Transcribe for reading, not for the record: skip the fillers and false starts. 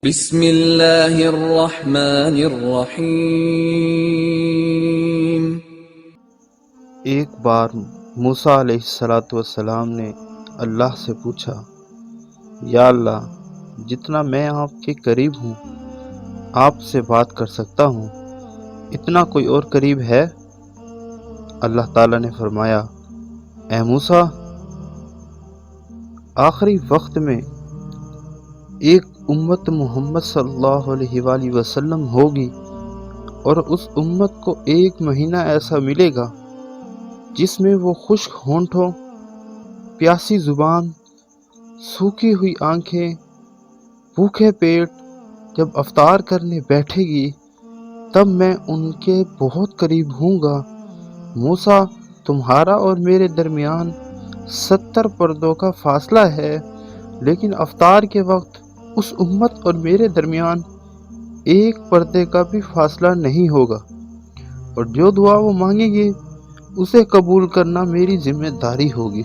بسم اللہ الرحمن الرحیم۔ ایک بار موسیٰ علیہ السلام نے اللہ سے پوچھا، یا اللہ، جتنا میں آپ کے قریب ہوں، آپ سے بات کر سکتا ہوں، اتنا کوئی اور قریب ہے؟ اللہ تعالیٰ نے فرمایا، اے موسیٰ، آخری وقت میں ایک امت محمد صلی اللہ علیہ وآلہ وسلم ہوگی، اور اس امت کو ایک مہینہ ایسا ملے گا جس میں وہ خشک ہونٹوں، پیاسی زبان، سوکھی ہوئی آنکھیں، بھوکے پیٹ جب افطار کرنے بیٹھے گی تب میں ان کے بہت قریب ہوں گا۔ موسیٰ، تمہارا اور میرے درمیان 70 پردوں کا فاصلہ ہے، لیکن افطار کے وقت اس امت اور میرے درمیان ایک پردے کا بھی فاصلہ نہیں ہوگا، اور جو دعا وہ مانگے گی اسے قبول کرنا میری ذمہ داری ہوگی۔